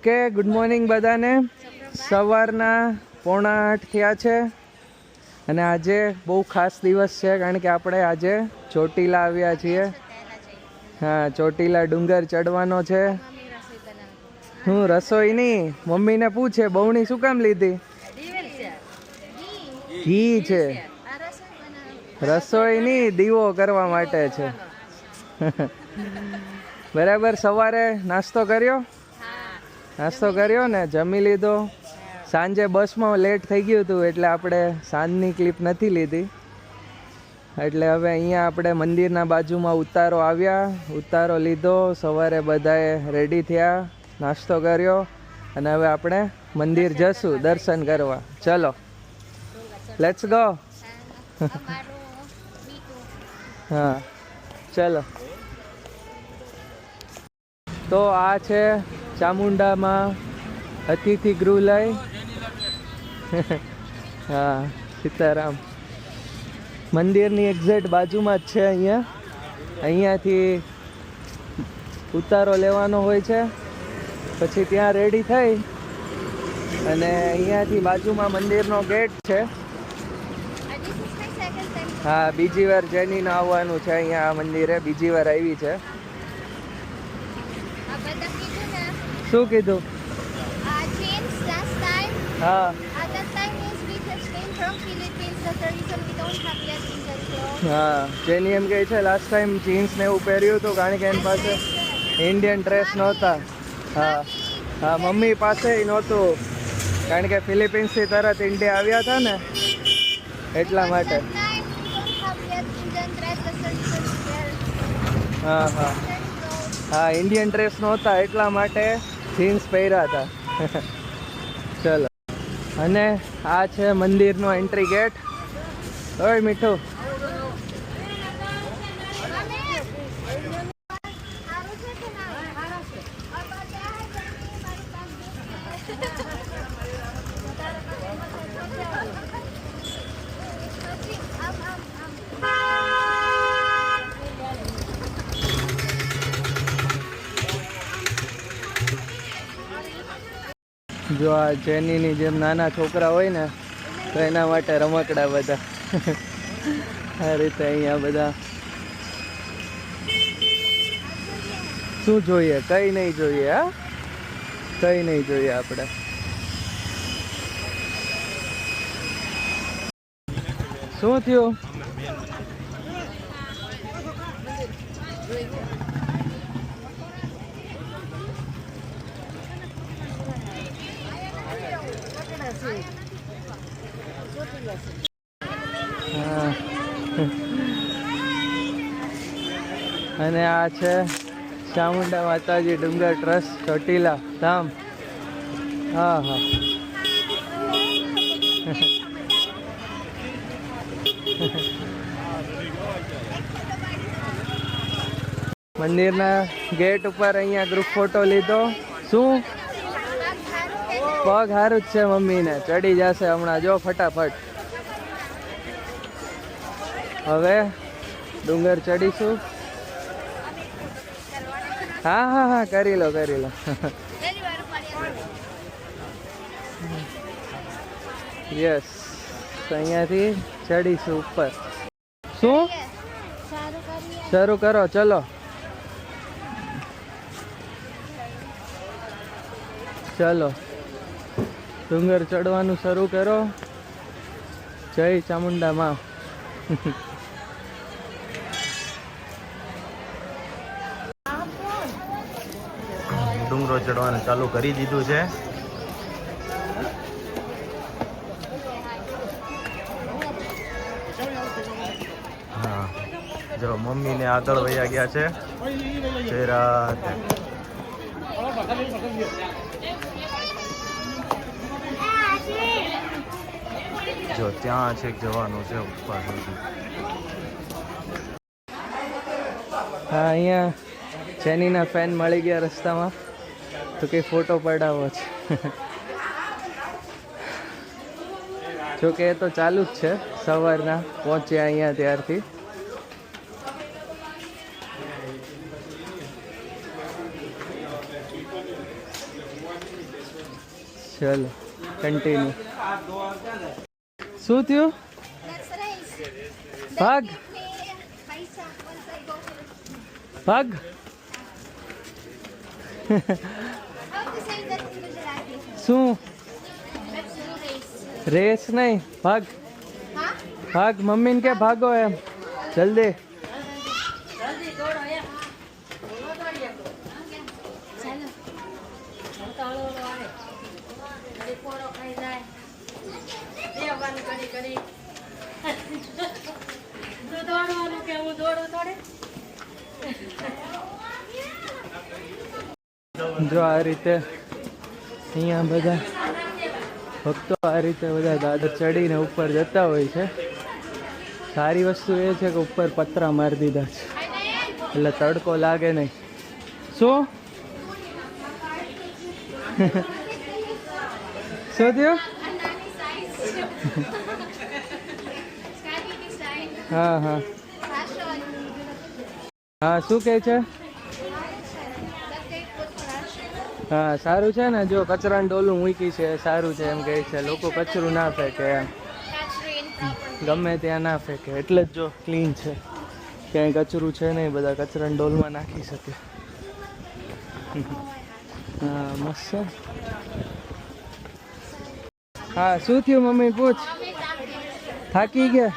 Okay, good morning બધાને. સવારના 7:45 થયા છે અને આજે બહુ ખાસ દિવસ છે કારણ કે આપણે આજે ચોટીલા આવ્યા છીએ. હા, ચોટીલા ડુંગર ચડવાનો છે. હું રસોઈ નહીં, મમ્મીને પૂછે બહુણી શું કામ લીધી? ઘી છે. રસોઈ નહીં, દીવો કરવા માટે છે. બરાબર. સવારે નાસ્તો કર્યો? નાસ્તો કર્યો ને, જમી લીધો. સાંજે બસમાં લેટ થઈ ગયું હતું એટલે આપણે સાંજની ક્લિપ નથી લીધી. એટલે હવે અહીંયા આપણે મંદિરના બાજુમાં ઉતારો આવ્યા, ઉતારો લીધો. સવારે બધાએ રેડી થયા, નાસ્તો કર્યો અને હવે આપણે મંદિર જશું દર્શન કરવા. ચલો, લેટ્સ ગો. હા, ચલો. તો આ છે ચામુંડામાં અતિથિ ગૃહલય. હા, સીતારામ. મંદિરની એક્ઝેક્ટ બાજુમાં જ છે. અહીંયાથી ઉતારો લેવાનો હોય છે, પછી ત્યાં રેડી થઈ અને અહીંયાથી બાજુમાં મંદિરનો ગેટ છે. હા, બીજી વાર જેનીને આવવાનું છે અહીંયા આ મંદિરે. બીજી વાર આવી છે. શું કીધું? હા. હા, જેની એમ કહે છે લાસ્ટ ટાઈમ જીન્સ ને એવું પહેર્યું હતું કારણ કે એની પાસે ઇન્ડિયન ડ્રેસ નહોતા. હા હા, મમ્મી પાસે નહોતું કારણ કે ફિલિપિન્સથી તરત ઇન્ડિયા આવ્યા હતા ને એટલા માટે. હા હા હા, ઇન્ડિયન ડ્રેસ નહોતા એટલા માટે જીન્સ પહેર્યા હતા. ચલો. અને આ છે મંદિરનો એન્ટ્રી ગેટ. ઓય મીઠું. જો આ જેનીની જેમ નાના છોકરા હોય ને તો એના માટે રમકડા બધા. આ રીતે અહીંયા બધા. શું જોઈએ? કઈ નહીં જોઈએ. હા, કઈ નહીં જોઈએ આપણે. શું થયું? હા. અને આ છે ચામુંડા માતાજી ડુંગર ટ્રસ્ટ ચોટીલા ધામ. હા હા. મંદિરના ગેટ ઉપર અહીંયા ગ્રુપ ફોટો લીધો. શું પગ હારું જ છે મમ્મીને, ચડી જશે હમણાં જો ફટાફટ. હવે ડુંગર ચડીશું. હા હા હા, કરી લો કરી લો. યસ, અહીંયાથી ચડીશું ઉપર. શું શરૂ કરો? ચલો ચલો, ડુંગર ચડવાનું શરૂ કરો. જય ચામુંડા માં. ડુંગરો ચડવાનું ચાલુ કરી દીધું છે. હા, જો મમ્મીને આગળ વયા ગયા છે. જય રાધે. જો ત્યાં છે જવાનું છે ઉપર સુધી. હા, અહીંયા જેનીના ફેન મળી ગયા રસ્તામાં તો કંઈ ફોટો પડાવો છે. જોકે એ તો ચાલુ જ છે, સવારના પહોંચ્યા અહીંયા ત્યારથી. ચલો કન્ટિન્યુ. શું થયું? ભાગ ભાગ. શું રેસ નહીં, ભાગ ભાગ. મમ્મીને કે ભાગો એમ જલ્દી. જો આ રીતે અહીંયા બધા ભક્તો આ રીતે બધા દાદર ચડીને ઉપર જતા હોય છે. સારી વસ્તુ એ છે કે ઉપર પતરા મારી દીધા છે એટલે તડકો લાગે નહીં. શું શું થયું? હા હા હા. શું કહે છે? હા સારું છે ને. જો કચરાની ડોલું મૂકી છે સારું છે એમ કહે છે. લોકો કચરું ના ફેંકે એમ, ગમે ત્યાં ના ફેંકે એટલે જ જો ક્લીન છે. ક્યાંય કચરું છે નહીં, બધા કચરાની ડોલમાં નાખી શકે. હા મસ્ત છે. હા શું થયું મમ્મી પૂછ. થાકી ગયા?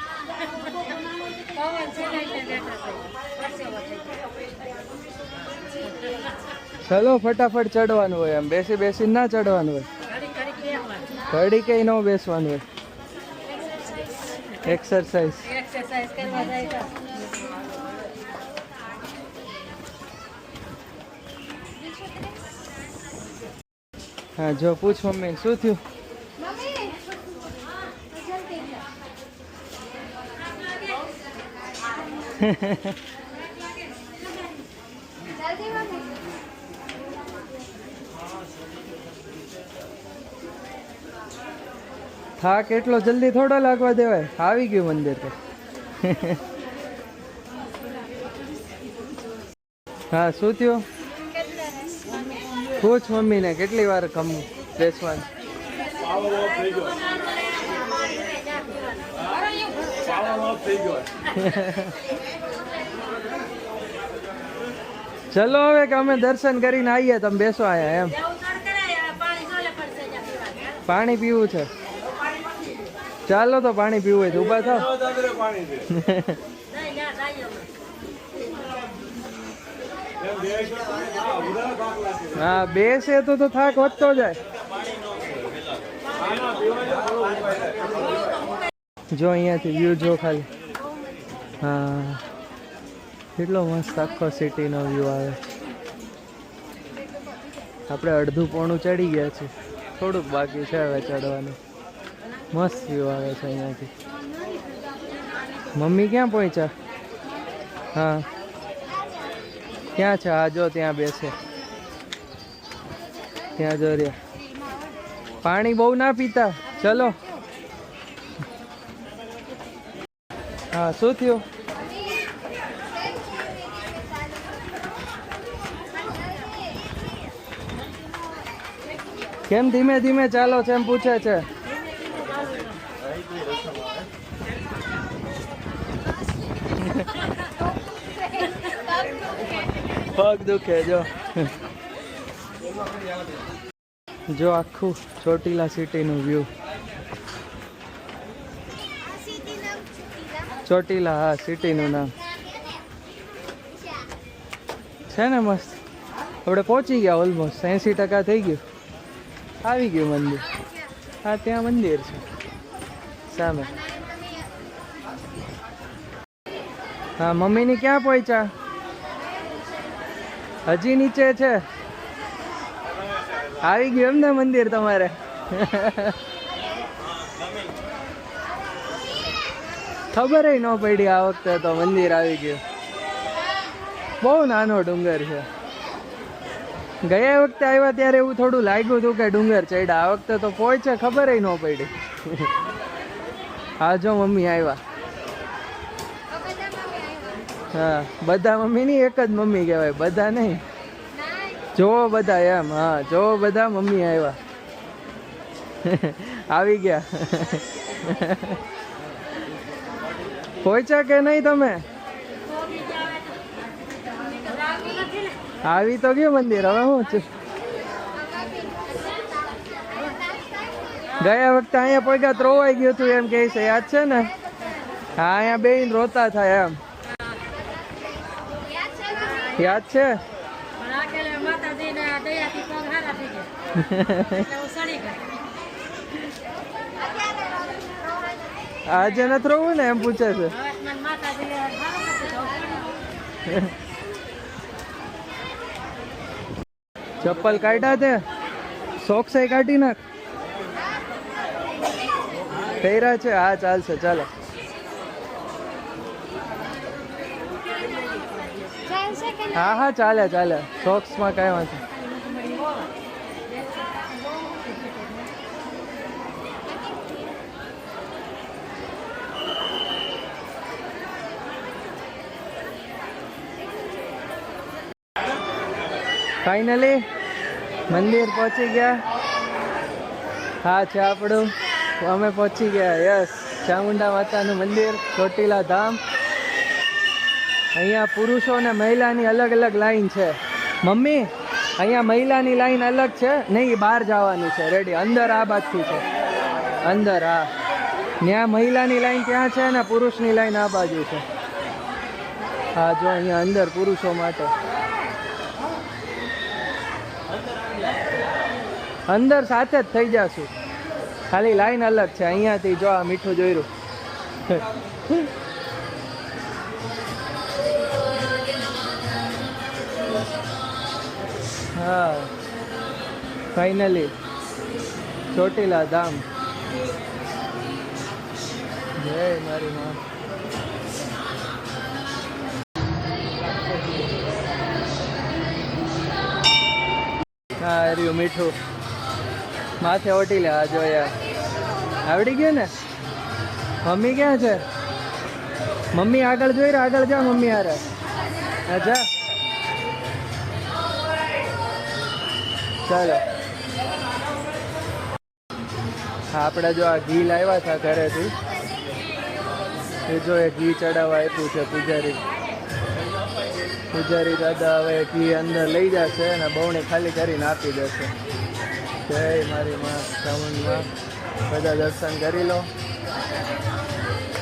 ચલો ફટાફટ ચડવાનું હોય, એમ બેસી બેસીને ના ચડવાનું હોય. ઘડી કઈ ન બેસવાનું હોય. એક્સરસાઇઝ. હા જો પૂછ મમ્મી શું થયું? થાક એટલો જલ્દી થોડો લાગવા દેવાય. આવી ગયું મંદિર તો. હા શું થયું? પૂછ મમ્મીને કેટલી વાર કમું બેસવાનું. ચલો હવે કે અમે દર્શન કરીને આવીએ, તમે બેસો આયા એમ. પાણી પીવું છે? ચાલો તો પાણી પીવું હોય તો ઊભા થાવ. હા બેસે તો થાક વધતો જાય. જો અહીંયાથી વ્યૂ જો ખાલી. હા કેટલો મસ્ત આખો સિટીનો વ્યૂ આવે છે. આપણે અડધું પોણું ચડી ગયા છે, થોડુંક બાકી છે હવે ચડવાનું. મસ્ત વ્યૂ આવે છે અહીંયાથી. મમ્મી ક્યાં પહોંચ્યા? હા ક્યાં છે? હા જો ત્યાં બેસે, ત્યાં જો રહ્યા. પાણી બહુ ના પીતા. ચલો. હા શું થયું? કેમ ધીમે ધીમે ચાલો છે એમ પૂછે છે. પગ દુખે. જો જો આખું ચોટીલા સિટીનું વ્યૂ. ચોટીલા હા સિટીનું નામ છે ને. મસ્ત. આપણે પહોંચી ગયા ઓલમોસ્ટ. 80% થઈ ગયું. આવી ગયું મંદિર. હા ત્યાં મંદિર છે સામે. હા મમ્મીની ક્યાં પહોંચ્યા? હજી નીચે છે. આવી ગયું એમ ને મંદિર તમારે? ખબર ન પડી આ વખતે તો મંદિર આવી ગયું. બહુ નાનો ડુંગર છે. ગયા વખતે આવ્યા ત્યારે એવું થોડું લાગ્યું હતું કે ડુંગર ચડ્યા. આ વખતે તો પહોંચે ખબર ન પડી. હા જો મમ્મી આવ્યા. હા બધા મમ્મી ની એક જ મમ્મી કહેવાય, બધા નહીં. જોવો બધા એમ. હા જોવો બધા મમ્મી આવ્યા. આવી ગયા. પહોંચ્યા કે નહીં તમે? આવી તો ગયું મંદિર. હવે હું ગયા વખતે અહીંયા પગ્યા ત્રોવાઈ ગયું હતું એમ કે છે, યાદ છે ને? હા, અહીંયા બેન રોતા થાય એમ. યાદ છે? આજે નથી રોવું ને એમ પૂછે છે. ચપ્પલ કાઢ્યા તે? સોક્સ કાઢી નાખ. પહેર્યા છે? હા ચાલશે, ચાલો. હા હા ચાલે ચાલે. સોક્સમાં કઈ વાંધો. ફાઇનલી મંદિર પહોંચી ગયા. હા છે આપણું. અમે પહોંચી ગયા. યસ, ચામુંડા માતાનું મંદિર, ચોટીલા ધામ. અહીંયા પુરુષો અને મહિલાની અલગ અલગ લાઈન છે. મમ્મી, અહીંયા મહિલાની લાઈન અલગ છે નહીં, બહાર જવાનું છે. રેડી? અંદર આ બાજુથી છે. અંદર. હા, ત્યાં મહિલાની લાઈન ત્યાં છે ને પુરુષની લાઈન આ બાજુ છે. હા જો અહીંયા અંદર પુરુષો માટે. અંદર સાથે જ થઈ જશું, ખાલી લાઈન અલગ છે. અહીંયાથી જો આ મીઠું જોયું. હા, ફાઇનલી ચોટીલા ધામ. જય મારી માં. હા રહ્યું મીઠું. માથે ઓટી લે. આ જોયા, આવડી ગયું ને? મમ્મી ક્યાં છે? મમ્મી આગળ જોઈ રહ્યા. આગળ જા મમ્મી. હારે જા. ચાલો. હા, આપણે જો આ ઘી લાવ્યા હતા ઘરેથી. એ જો એ ઘી ચડાવવા આપ્યું છે પૂજારી. પૂજારી દાદા હવે ઘી અંદર લઈ જશે અને બહુને ખાલી કરીને આપી દેશે. જય મારી માં ચામુંડમાં. બધા દર્શન કરી લો.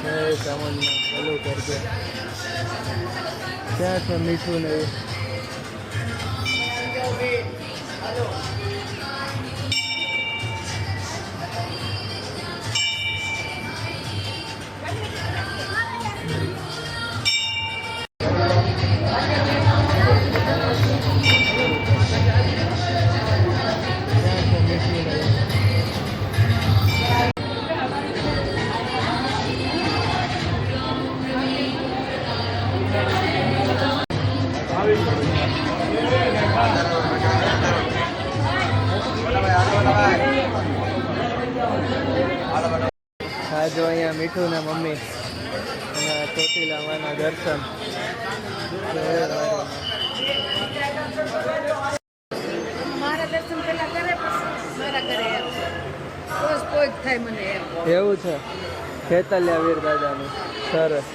જય ચામુંડમાં. ભલું કરજો. ક્યાં છે મીઠું ને? હા જો અહીંયા મીઠું ને મમ્મી અને ચોટીલા માના દર્શન. એવું છે? ખેતલિયા વીર દાદાનું. સરસ.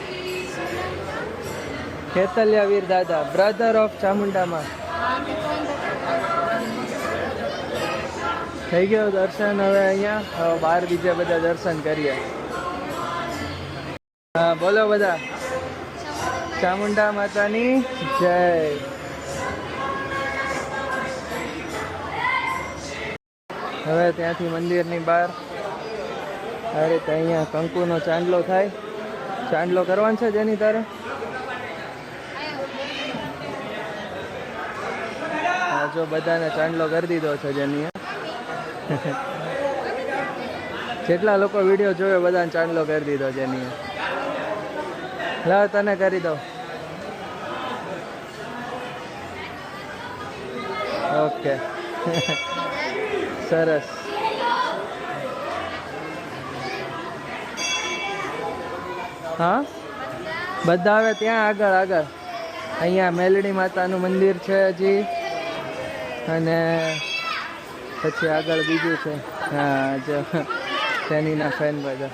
ખેતલિયા વીર દાદા, બ્રધર ઓફ ચામુંડામાં. થઈ ગયો દર્શન. હવે અહીંયા હવે બહાર બીજા બધા દર્શન કરીએ. હા બોલો બધા. ચામુંડા માતાની જય. હવે ત્યાંથી મંદિરની બહાર આ રીતે અહીંયા કંકુનો ચાંદલો થાય. ચાંદલો કરવાનો છે જેની તારે? હા જો બધાને ચાંદલો કરી દીધો છે જેની. જેટલા લોકો વિડીયો જોયો બધાને ચાંદલો કરી દીધો જેની. લાવ તને કરી દો. ઓકે. સરસ. હા બધા હવે ત્યાં આગળ આગળ અહીંયા મેલડી માતાનું મંદિર છે હજી, અને પછી આગળ બીજું છે. હા જો શનિના ફેન બધા.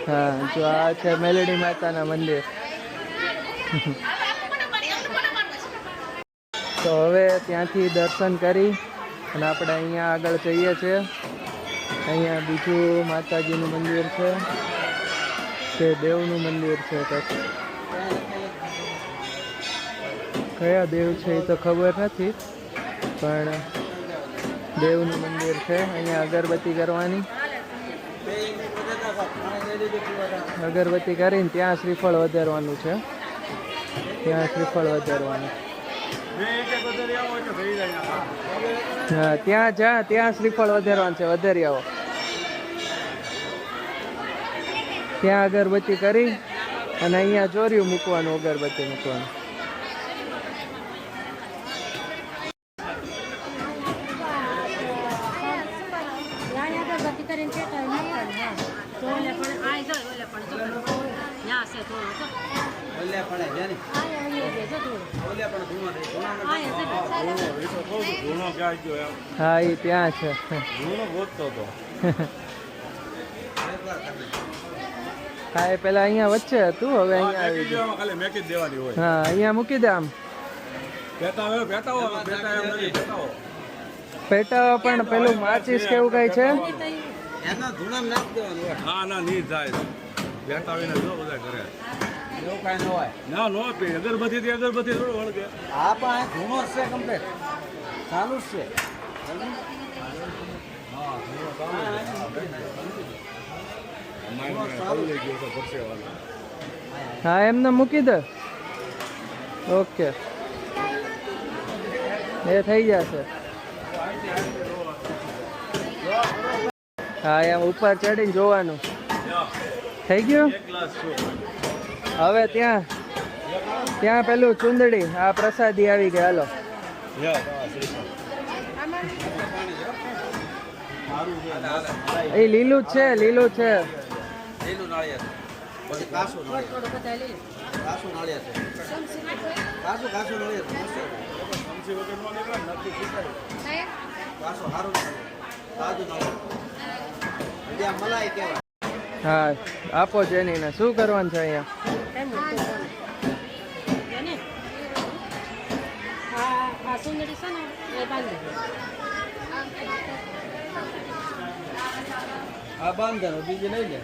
હા જો આ છે મેલડી માતાના મંદિર. તો હવે ત્યાંથી દર્શન કરી અને આપણે અહીંયા આગળ જઈએ છીએ. અહીંયા બીજું માતાજીનું મંદિર છે, તે દેવનું મંદિર છે. પછી કયા દેવ છે એ તો ખબર નથી, પણ દેવનું મંદિર છે. અહીંયા અગરબત્તી કરવાની, અગરબત્તી કરીને ત્યાં શ્રીફળ વધારવાનું છે. ત્યાં શ્રીફળ વધારવાનું. હા ત્યાં શ્રીફળ વધારવાનું છે. વધારી આવો. ત્યાં અગરબત્તી કરી અને અહીંયા ચોર્યું મૂકવાનું, અગરબત્તી મૂકવાનું. હા એ ત્યાં છે. હા એ પેલા અહીંયા વચ્ચે હતું, હવે અહીંયા આવી ગયું. હા અહીંયા મૂકી દે. આમ પેટા પણ પેલું માચીસ કેવું કઈ છે. હા એમને મૂકી દે. ઓકે એ થઈ જશે. હા એમ ઉપર ચડીને જોવાનું. થઈ ગયું. હવે ત્યાં પેલું ચુંદડી આ પ્રસાદી આવી ગઈ. હાલો એ લીલું જ છે, લીલું છે. હા આપો જેનીને. શું કરવાનું છે અહીંયા? આ બાંધવાનું બીજી લઈ લે.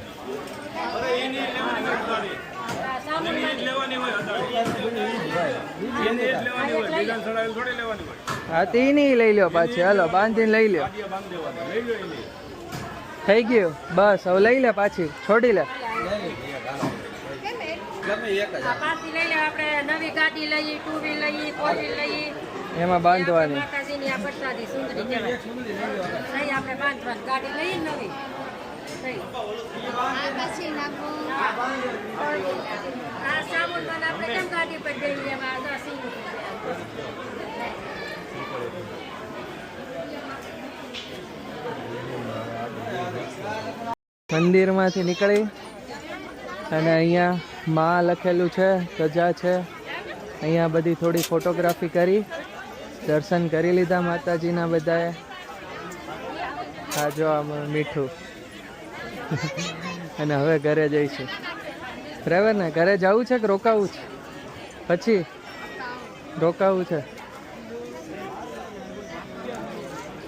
હા તે નહીં લઈ લો પાછી. હાલો બાંધીને લઈ લો. થઈ ગયું બસ. હવે લઈ લે પાછી, છોડી લે. એમાં બાંધવાની. મંદિરમાંથી નીકળી અને અહીંયા માં લખેલું છે, ધજા છે. અહીંયા બધી થોડી ફોટોગ્રાફી કરી, દર્શન કરી લીધા માતાજીના બધાએ. આ જો આમાં મીઠું. અને હવે ઘરે જઈશું. બરાબર ને? ઘરે જવું છે કે રોકાવું છે? પછી રોકાવું છે.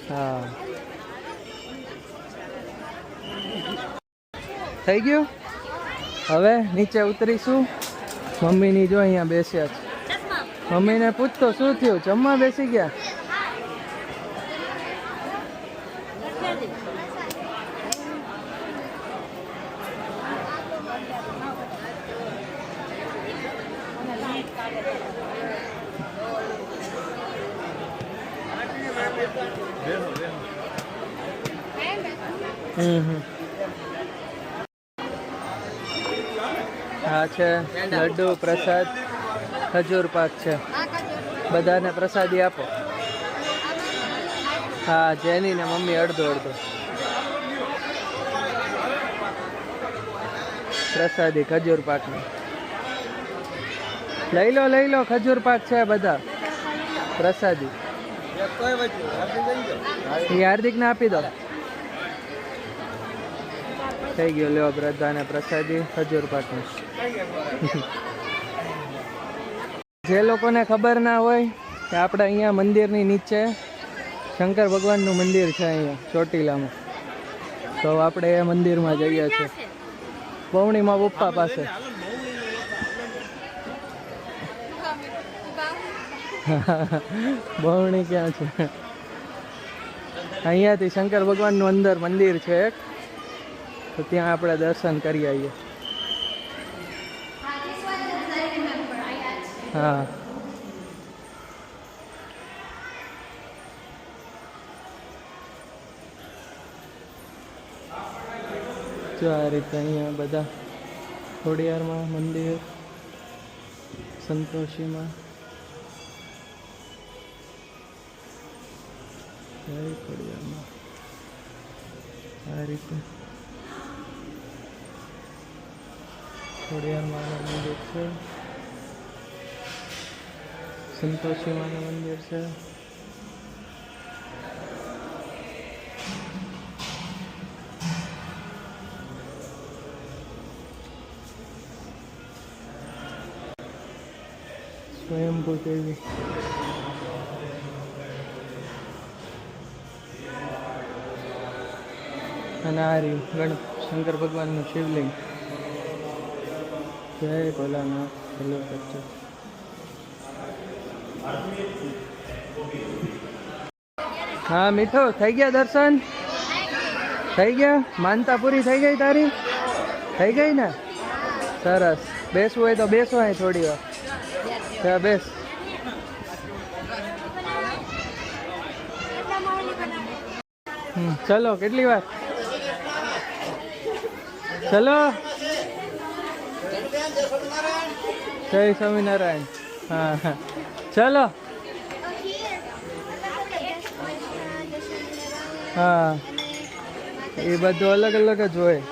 હા થઈ ગયું. હવે નીચે ઉતરીશું. મમ્મીની જો અહીંયા બેસ્યા છે. મમ્મીને પૂછતો શું થયું, જમવા બેસી ગયા? આ છે લડ્ડુ પ્રસાદ, ખજૂર પાક છે. બધાને પ્રસાદી આપો. હા જેની ને મમ્મી અડધો અડધો પ્રસાદી ખજૂર પાકની. લઈ લો ખજૂર પાક છે બધા પ્રસાદી. એ હાર્દિકને આપી દો. થઈ ગયો, લ્યો બધાને પ્રસાદી ખજૂર પાકની. જે લોકોને ખબર ના હોય કે આપણે અહીંયા મંદિરની નીચે શંકર ભગવાનનું મંદિર છે અહીંયા ચોટીલામાં, તો આપણે એ મંદિરમાં જઈએ છીએ પૌર્ણિમા પપ્પા પાસે. બહુણી ક્યાં છે? અહીંયાથી શંકર ભગવાનનું અંદર મંદિર છે એક, તો ત્યાં આપણે દર્શન કરી આવીએ. હા, જો આ રીતે અહીંયા બધા ખોડિયારમાં મંદિર, સંતોષીમાં ખોડિયારમાં આ રીતે ખોડિયારમાંનું મંદિર છે, સંતોષીમાંનું મંદિર છે. સ્વયંભૂ દેવી, અને આ રહ્યું શંકર ભગવાનનું શિવલિંગ. જય ભોલાનાથ. હેલો બચ્ચો. હા મીઠો, થઈ ગયા દર્શન? થઈ ગયા? માનતા પૂરી થઈ ગઈ તારી? થઈ ગઈ ને? સરસ. બેસવું હોય તો બેસો અહીં થોડી વાર. ત્યાં બેસ. ચલો, કેટલી વાર? ચલો. જય સ્વામિનારાયણ. હા હા, ચલો. હા, એ બધું અલગ અલગ જ હોય.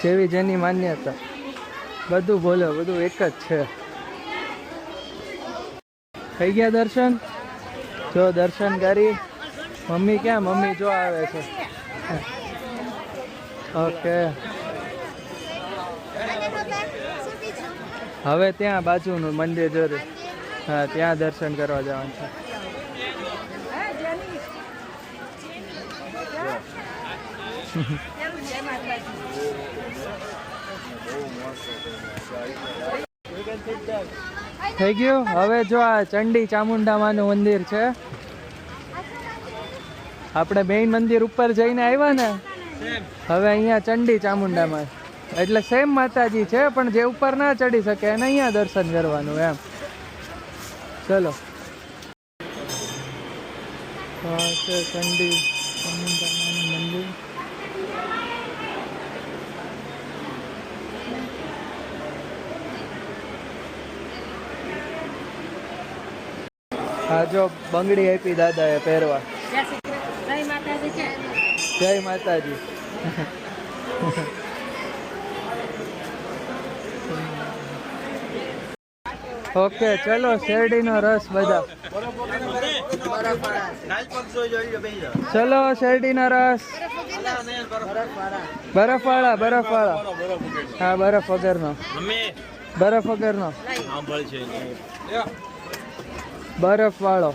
જેવી જેની માન્યતા, બધું બોલો, બધું એક જ છે. થઈ ગયા દર્શન? જો દર્શન કરી. મમ્મી ક્યાં? મમ્મી જો આવે છે. ઓકે, હવે ત્યાં બાજુનું મંદિર જરૂર. હા, ત્યાં દર્શન કરવા જવાનું છે. થઈ ગયું. હવે જો આ ચંડી ચામુંડામાનું મંદિર છે. આપણે મેઇન મંદિર ઉપર જઈને આવ્યા ને, હવે અહીંયા ચંડી ચામુંડામાં, એટલે સેમ માતાજી છે, પણ જે ઉપર ના ચડી શકે એને અહીંયા દર્શન કરવાનું એમ. ચલો. છે ચંડી ચામુંડામાનું મંદિર. હા, જો બંગડી આપી દાદાએ પહેરવા. જય માતાજી. ઓકે, ચલો. શેરડીનો રસ બધા. ચલો, શેરડીનો રસ. બરફવાળા, બરફવાળા. હા, બરફ વગરનો. બરફ વગરનો. બરફ વાળો.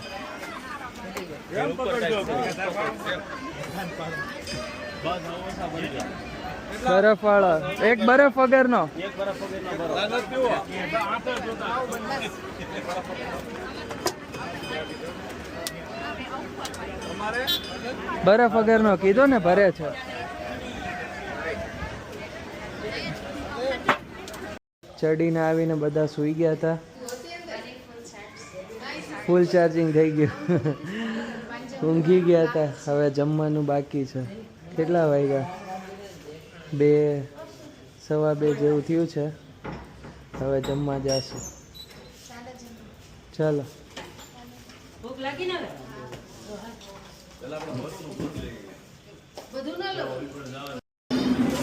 બરફ વાળો. એક બરફ વગરનો. બરફ વગરનો કીધો ને, ભરે છે. ચડીને આવીને બધા સૂઈ ગયા હતા. ફૂલ ચાર્જિંગ થઈ ગયું. ઊંઘી ગયા હતા. હવે જમવાનું બાકી છે. કેટલા વાગ્યા? 2, 2:15 જેવું થયું છે. હવે જમવા જશું. ચાલો.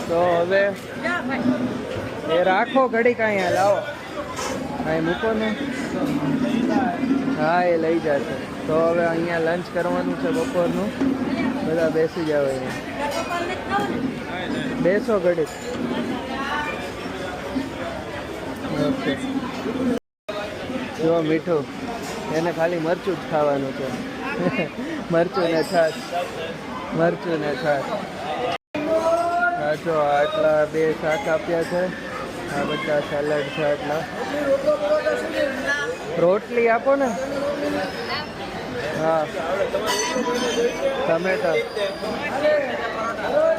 તો હવે એ રાખો ઘડીક અહીંયા લાવો. અહીં મૂકો ને. હા એ લઈ જશે. તો હવે અહીંયા લંચ કરવાનું છે બપોરનું. બધા બેસી જાવ અહીંયા. બેસો ઘડીક. ઓકે. જો મીઠું એને ખાલી મરચું જ ખાવાનું છે. મરચું ને છાશ. મરચું ને છાશ. હા જો આટલા 2 શાક આપ્યા છે. આ બધા સેલડ છે આટલા. રોટલી આપો ને. હા ટમેટા.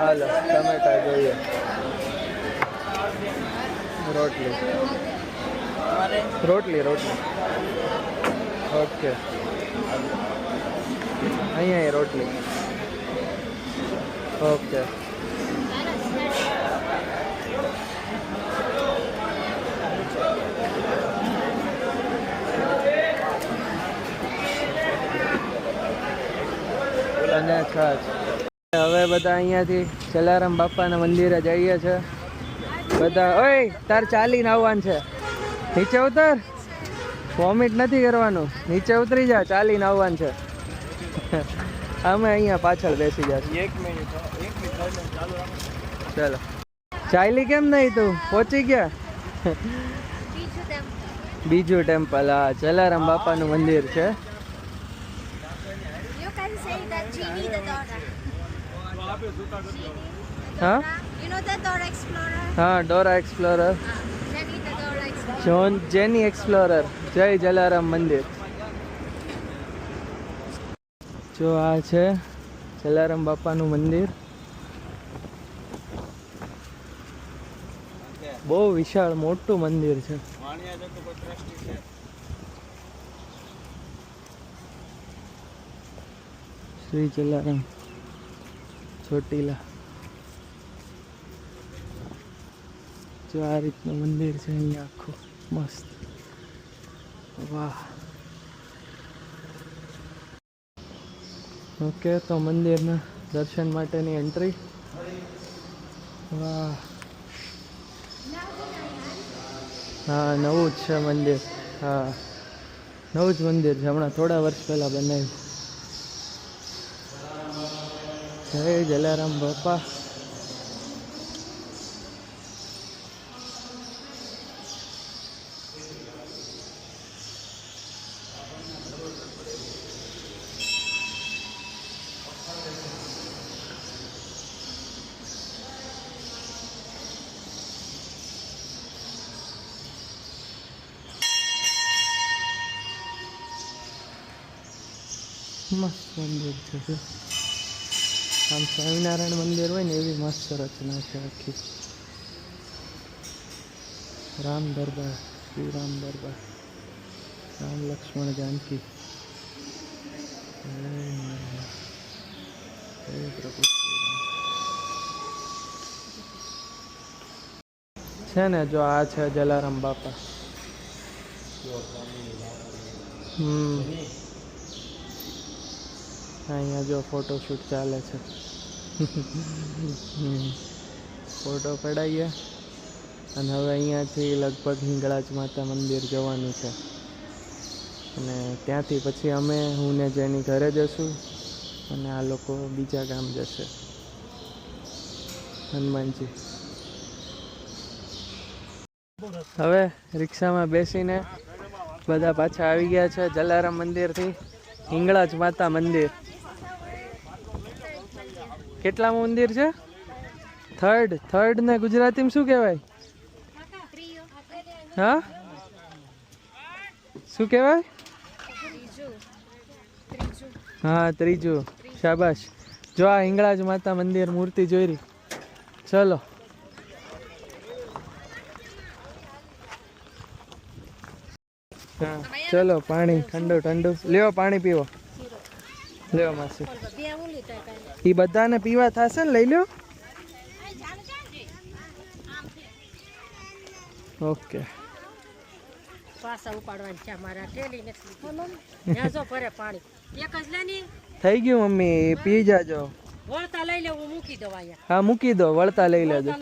હાલો ટમેટા જોઈએ. રોટલી રોટલી રોટલી. ઓકે અહીંયા રોટલી. ઓકે. અને છાશ. હવે બધા અહીંયાથી જલારામ બાપાના મંદિરે જઈએ છે બધા. ઓય તાર ચાલીને આવવાનું છે. નીચે ઉતર. વોમિટ નથી કરવાનું. નીચે ઉતરી જા. ચાલીને આવવાનું છે. અમે અહીંયા પાછળ બેસી જશે. 1 મિનિટ. ચાલો. ચાલી કેમ નહીં તું? પહોંચી ગયા? બીજું ટેમ્પલ. હા જલારામ બાપાનું મંદિર છે. હા હા ડોરા એક્સપ્લોરર. જેની એક્સપ્લોરર. જય જલારામ મંદિર. જો આ છે જલારામ બાપાનું મંદિર. બહુ વિશાળ મોટું મંદિર છે. શ્રી જલારામ ચોટીલા. જો આ રીતનું મંદિર છે અહીંયા આખું મસ્ત. વાહ. ઓકે તો મંદિરના દર્શન માટેની એન્ટ્રી. વાહ. હા નવું જ છે મંદિર. હા નવું જ મંદિર છે. હમણાં થોડા વર્ષ પહેલાં બનાવ્યું. જય જલારામ બાપા. મસ્ત મંદિર છે. આમ સ્વામિનારાયણ મંદિર હોય ને એવી મસ્ત રચના છે આખી. રામ દરબાર. શ્રી રામ દરબાર. રામ લક્ષ્મણ જાનકી. જય પ્રભુ છે ને. જો આ છે જલારામ બાપા. અહીંયા જો ફોટોશૂટ ચાલે છે. ફોટો પડાવીએ અને હવે અહીંયાથી લગભગ હિંગળાજ માતા મંદિર જવાનું છે. અને ત્યાંથી પછી અમે હું ને જેની ઘરે જશું અને આ લોકો બીજા ગામ જશે. હનુમાનજી. હવે રિક્ષામાં બેસીને બધા પાછા આવી ગયા છે જલારામ મંદિરથી હિંગળાજ માતા મંદિર. કેટલામું મંદિર છે? થર્ડ ને ગુજરાતીમાં શું કહેવાય? હા શું કહેવાય? હા ત્રીજું. શાબાશ. જો આ હિંગળાજ માતા મંદિર મૂર્તિ જોઈ રહી. ચલો હા ચલો. પાણી ઠંડુ ઠંડુ લ્યો. પાણી પીવો. લ્યો માસી. એ બધાને પીવા થશે ને? લઈ લ્યો. ઓકે. થઈ ગયું મમ્મી. પી જાજો. હા મૂકી દો. વળતા લઈ લેજો.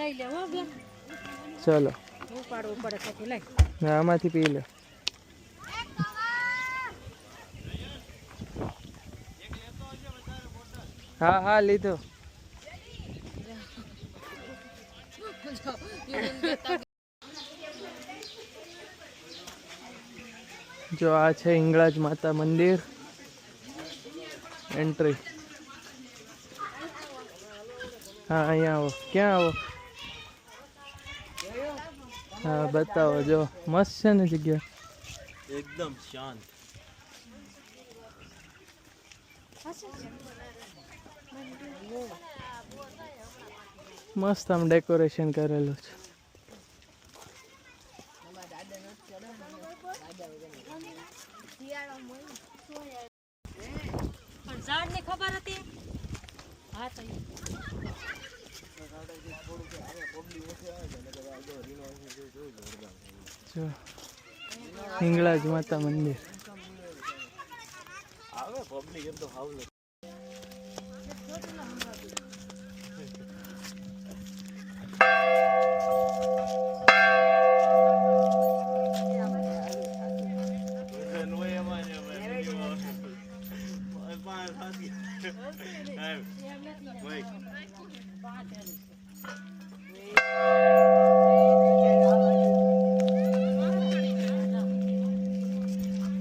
ચલો. હા, આમાંથી પી લે. હા હા લીધો. જો આ છે હિંગળાજ માતા મંદિર એન્ટ્રી. હા અહીંયા આવો. ક્યાં આવો? હા બતાવો. જો મસ્ત છે ને જગ્યા, એકદમ શાંત. મસ્ત આમ ડેકોરેશન કરેલું છે. ખબર હતી. હા તો જો હિંગળાજ માતા મંદિર. આવે પબ્લિક એમ તો હાવ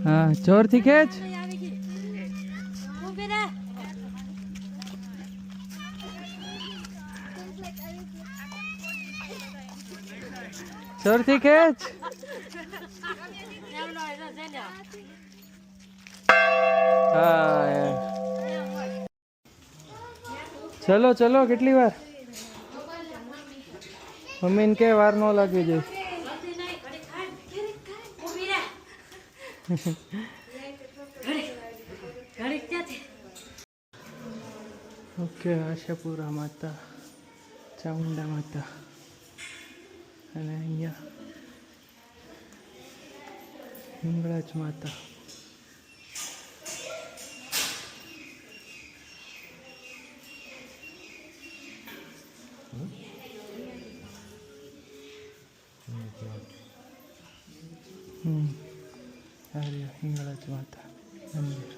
હા જોરથી ખેંચ. જોરથી ખેંચ. હા ચલો ચલો. કેટલી વાર? મમ્મીને કે વાર ન લાગી જાય. ઓકે. આશાપુરા માતા, ચામુંડા માતા, અને અહીંયા હિંગળાજ માતા. હિંગળાજ માતા મંદિર.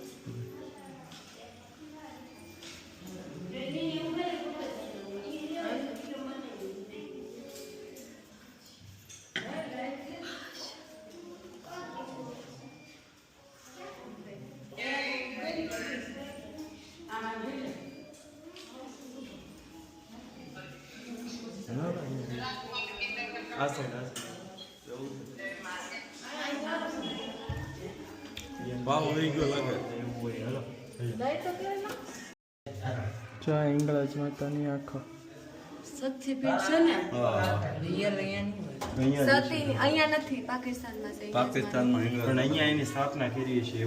જો હિંગળાજ માતાની આંખો. શક્તિપીઠ છે ને રિયલ અહીંયા નથી, પાકિસ્તાનમાં છે. પાકિસ્તાનમાં પણ અહીંયા એની સ્થાપના કરી છે.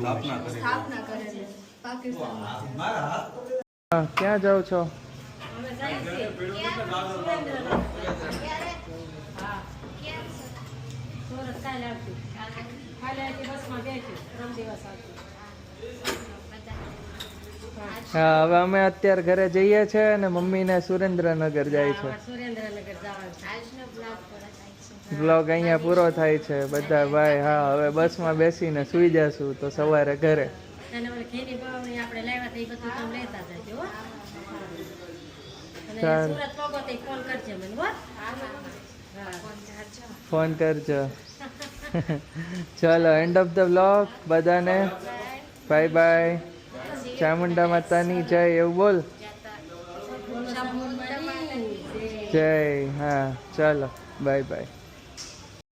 સ્થાપના કરેલી પાકિસ્તાનમાં. હા ક્યાં જાઓ છો? હા હવે અમે અત્યારે ઘરે જઈએ છીએ અને મમ્મીને સુરેન્દ્રનગર જાય છે. બ્લોગ અહીંયા પૂરો થાય છે બધા ભાઈ. હા હવે બસમાં બેસીને સુઈ જશું તો સવારે ઘરે. ફોન કરજો. ચલો એન્ડ ઓફ ધ બ્લોગ. બધાને બાય બાય. ચામુંડા માતાની જય એવું બોલ. જય. હા ચાલો બાય બાય.